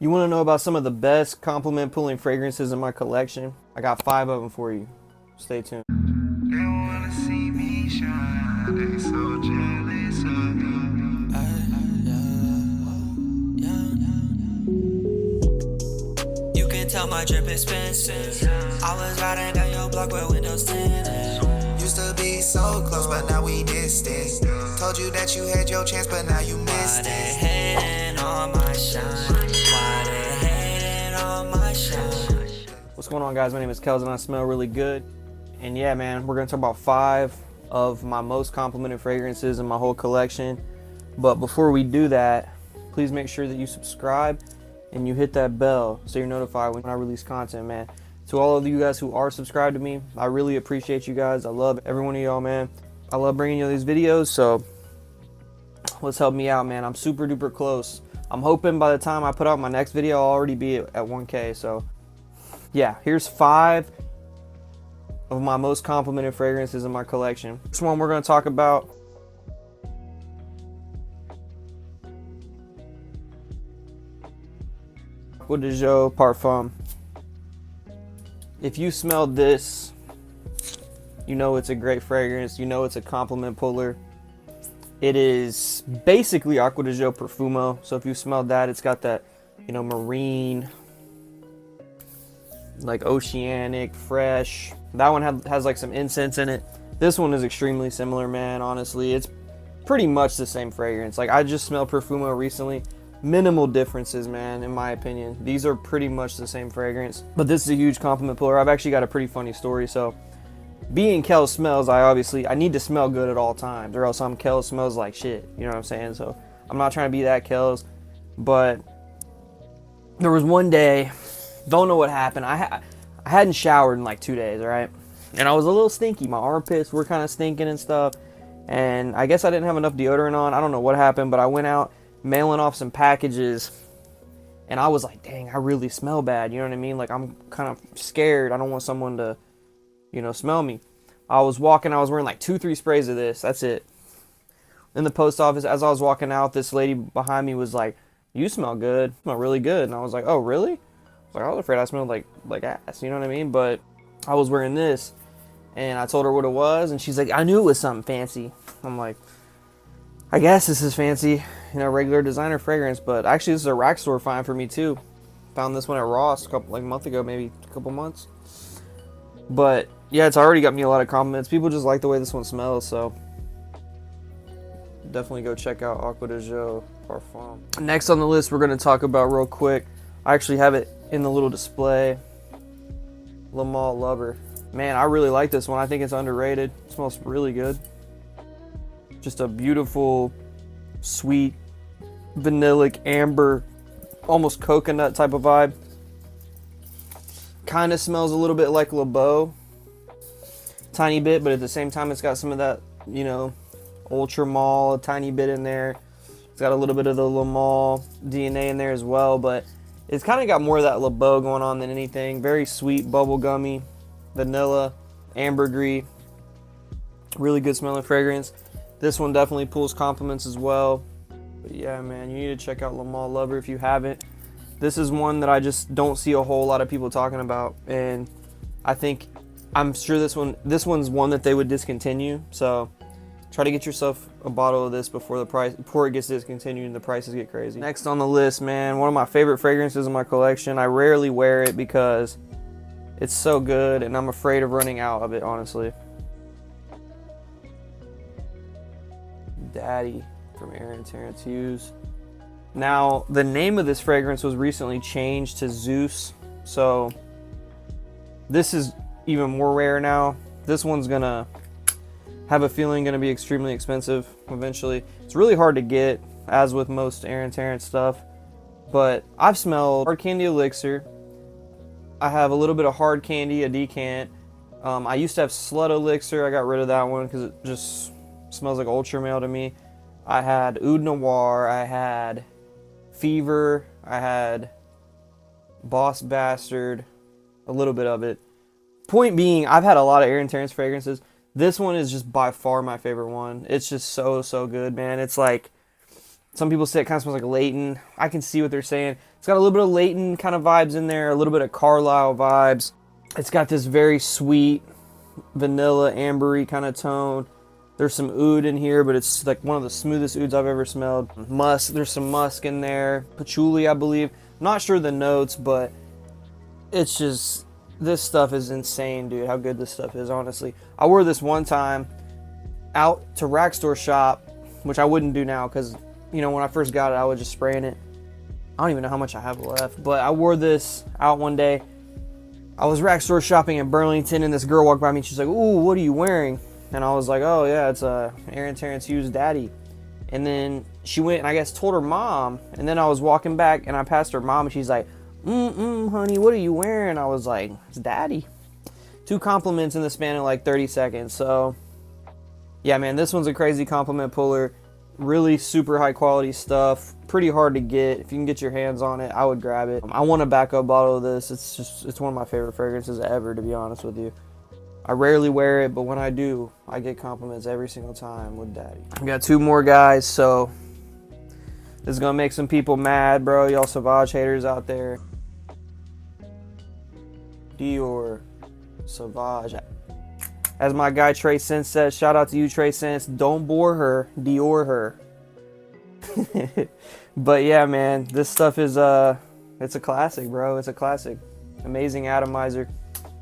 You want to know about some of the best compliment pulling fragrances in my collection? I got 5 of them for you. Stay tuned. They wanna see me shine, they so jealous of me. You can tell my drip expensive. I was riding down your block with windows tinted. Used to be so close, but now we distant. Told you that you had your chance, but now you Why missed they it. hating on my shine? Why they hating on my shine? What's going on, guys? My name is Kells and I smell really good. And yeah, man, we're going to talk about 5 of my most complimented fragrances in my whole collection. But before we do that, please make sure that you subscribe and you hit that bell so you're notified when I release content, man. To all of you guys who are subscribed to me, I really appreciate you guys. I love every one of y'all, man. I love bringing you these videos, so let's help me out, man. I'm super duper close. I'm hoping by the time I put out my next video, I'll already be at 1K. So yeah, here's 5 of my most complimented fragrances in my collection. First one we're going to talk about Acqua Di Gio Parfum. If you smelled this, you know it's a great fragrance. You know it's a compliment puller. It is basically Acqua Di Gio Parfumo. So if you smelled that, it's got that, you know, marine, like oceanic, fresh. That one has like some incense in it. This one is extremely similar, man. Honestly, it's pretty much the same fragrance. Like, I just smelled Parfumo recently. Minimal differences, man, in my opinion. These are pretty much the same fragrance, but this is a huge compliment puller. I've actually got a pretty funny story. So being Kells smells, I need to smell good at all times, or else I'm Kells smells like shit. You know what I'm saying? So I'm not trying to be that Kells, but there was one day, don't know what happened. I hadn't showered in like 2 days, all right? And I was a little stinky. My armpits were kind of stinking and stuff. And I guess I didn't have enough deodorant on. I don't know what happened, but I went out mailing off some packages. And I was like, dang, I really smell bad. You know what I mean? Like, I'm kind of scared. I don't want someone to, you know, smell me. I was wearing like 2-3 sprays of this. That's it. In the post office, as I was walking out, this lady behind me was like, you smell good. You smell really good. And I was like, oh, really? I was afraid I smelled like ass, you know what I mean? But I was wearing this, and I told her what it was, and she's like, I knew it was something fancy. I'm like, I guess this is fancy, you know, regular designer fragrance, but actually this is a rack store find for me too. Found this one at Ross a month ago, maybe a couple months. But yeah, it's already got me a lot of compliments. People just like the way this one smells, so definitely go check out Acqua Di Gio Parfum. Next on the list, we're going to talk about real quick. I actually have it in the little display. Lamar Lover. Man, I really like this one. I think it's underrated. It smells really good. Just a beautiful, sweet, vanillic, amber, almost coconut type of vibe. Kind of smells a little bit like Le Beau. Tiny bit, but at the same time, it's got some of that, you know, Ultra Mall, a tiny bit in there. It's got a little bit of the Le Mans DNA in there as well, but it's kind of got more of that Le Beau going on than anything. Very sweet, bubblegummy, vanilla, ambergris. Really good smelling fragrance. This one definitely pulls compliments as well. But yeah, man, you need to check out Le Mans Lover if you haven't. This is one that I just don't see a whole lot of people talking about, and I'm sure this one's one that they would discontinue. So try to get yourself a bottle of this before it gets discontinued and the prices get crazy. Next on the list, man, one of my favorite fragrances in my collection. I rarely wear it because it's so good and I'm afraid of running out of it, honestly. Daddy from Aaron Terrence Hughes. Now, the name of this fragrance was recently changed to Zeus, so this is even more rare now. This one's gonna have a feeling going to be extremely expensive eventually. It's really hard to get, as with most Aaron Terrence stuff, but I've smelled Hard Candy Elixir. I have a little bit of Hard Candy, a decant. I used to have Slut Elixir. I got rid of that one because it just smells like ultra male to me. I had Oud Noir, I had Fever, I had Boss Bastard, a little bit of it. Point being, I've had a lot of Aaron Terrence fragrances. This one is just by far my favorite one. It's just so good, man. It's like, some people say it kind of smells like Leighton. I can see what they're saying. It's got a little bit of Leighton kind of vibes in there, a little bit of Carlisle vibes. It's got this very sweet vanilla ambery kind of tone. There's some oud in here, but it's like one of the smoothest ouds I've ever smelled. Musk, there's some musk in there. Patchouli, I believe. Not sure the notes, but it's just, this stuff is insane, dude, how good this stuff is, honestly. I wore this one time out to rack store shop, which I wouldn't do now because, you know, when I first got it, I was just spraying it. I don't even know how much I have left, but I wore this out one day. I was rack store shopping in Burlington, and this girl walked by me, and she's like, "Ooh, what are you wearing?" And I was like, "Oh, yeah, it's Aaron Terrence Hughes' Daddy." And then she went and I guess told her mom, and then I was walking back, and I passed her mom, and she's like, honey, what are you wearing?" I was like, "It's Daddy." 2 compliments in the span of like 30 seconds. So, yeah, man, this one's a crazy compliment puller. Really super high quality stuff. Pretty hard to get. If you can get your hands on it, I would grab it. I want a backup bottle of this. It's one of my favorite fragrances ever, to be honest with you. I rarely wear it, but when I do, I get compliments every single time with Daddy. I got 2 more guys, so this is gonna make some people mad, bro. Y'all Sauvage haters out there. Dior Sauvage. As my guy Trey Sense says, shout out to you, Trey Sense. Don't bore her, Dior her. But yeah, man, this stuff is it's a classic, bro. It's a classic. Amazing atomizer.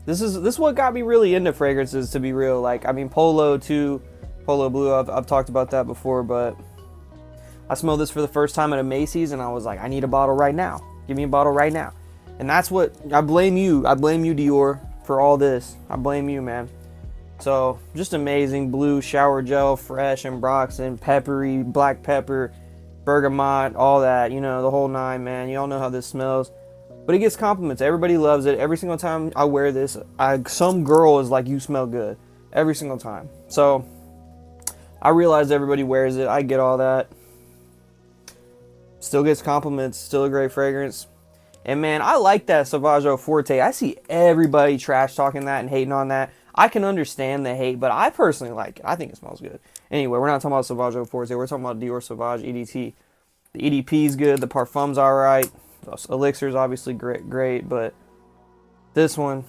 This is what got me really into fragrances, to be real. Like, I mean, Polo too, Polo Blue. I've talked about that before, but I smelled this for the first time at a Macy's, and I was like, I need a bottle right now. Give me a bottle right now. And that's what I blame you. I blame you, Dior, for all this. I blame you, man. So, just amazing. Blue shower gel, fresh and Ambroxan, peppery, black pepper, bergamot, all that. You know, the whole 9, man. You all know how this smells. But it gets compliments. Everybody loves it. Every single time I wear this, some girl is like, "You smell good." Every single time. So, I realize everybody wears it. I get all that. Still gets compliments. Still a great fragrance. And man, I like that Sauvage Forte. I see everybody trash talking that and hating on that. I can understand the hate, but I personally like it. I think it smells good. Anyway, we're not talking about Sauvage Forte. We're talking about Dior Sauvage EDT. The EDP is good. The Parfum's alright. The Elixir's obviously great, but this one,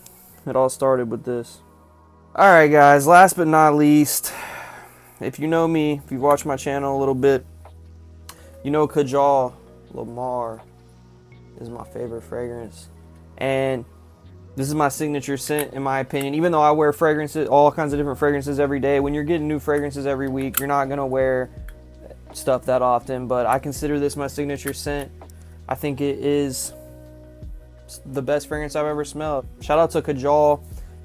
it all started with this. Alright guys, last but not least, if you know me, if you've watched my channel a little bit, you know Kajal Lamar is my favorite fragrance. And this is my signature scent, in my opinion. Even though I wear fragrances, all kinds of different fragrances every day, when you're getting new fragrances every week, you're not going to wear stuff that often. But I consider this my signature scent. I think it is the best fragrance I've ever smelled. Shout out to Kajal.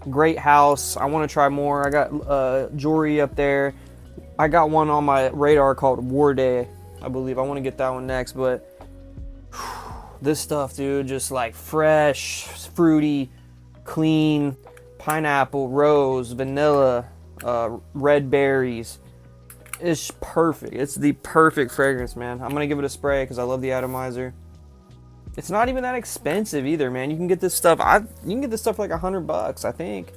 Great house. I want to try more. I got jewelry up there. I got one on my radar called War Day, I believe. I want to get that one next. But this stuff, dude, just like fresh, fruity, clean, pineapple, rose, vanilla, red berries. It's perfect. It's the perfect fragrance, man. I'm gonna give it a spray because I love the atomizer. It's not even that expensive either, man. You can get this stuff. You can get this stuff for like $100, I think.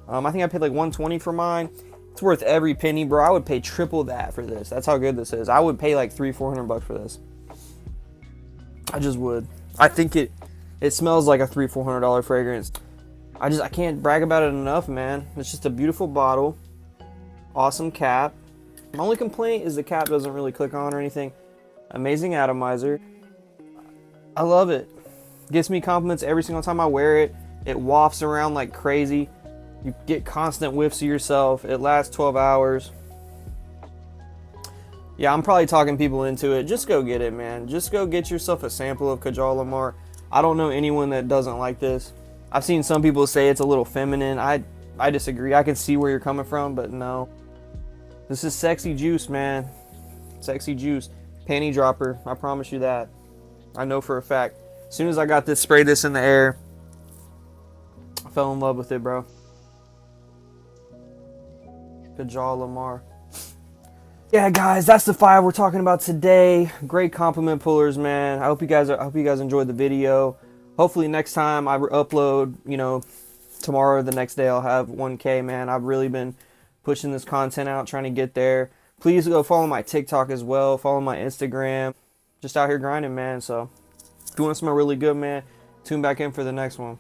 I think I paid like $120 for mine. It's worth every penny, bro. I would pay triple that for this. That's how good this is. I would pay like $300-400 for this. I just would. I think it smells like a $300-400 fragrance. I can't brag about it enough, man. It's just a beautiful bottle. Awesome cap. My only complaint is the cap doesn't really click on or anything. Amazing atomizer. I love it. Gets me compliments every single time I wear it. It wafts around like crazy. You get constant whiffs of yourself. It lasts 12 hours. Yeah, I'm probably talking people into it. Just go get it, man. Just go get yourself a sample of Kajal Lamar. I don't know anyone that doesn't like this. I've seen some people say it's a little feminine. I disagree. I can see where you're coming from, but no. This is sexy juice, man. Sexy juice. Panty dropper. I promise you that. I know for a fact. As soon as I got this, sprayed this in the air, I fell in love with it, bro. Kajal Lamar. Yeah, guys, that's the 5 we're talking about today. Great compliment pullers, man. I hope you guys enjoyed the video. Hopefully next time I upload, you know, tomorrow or the next day I'll have 1K, man. I've really been pushing this content out, trying to get there. Please go follow my TikTok as well. Follow my Instagram. Just out here grinding, man. So If you want to smell really good, man, tune back in for the next one.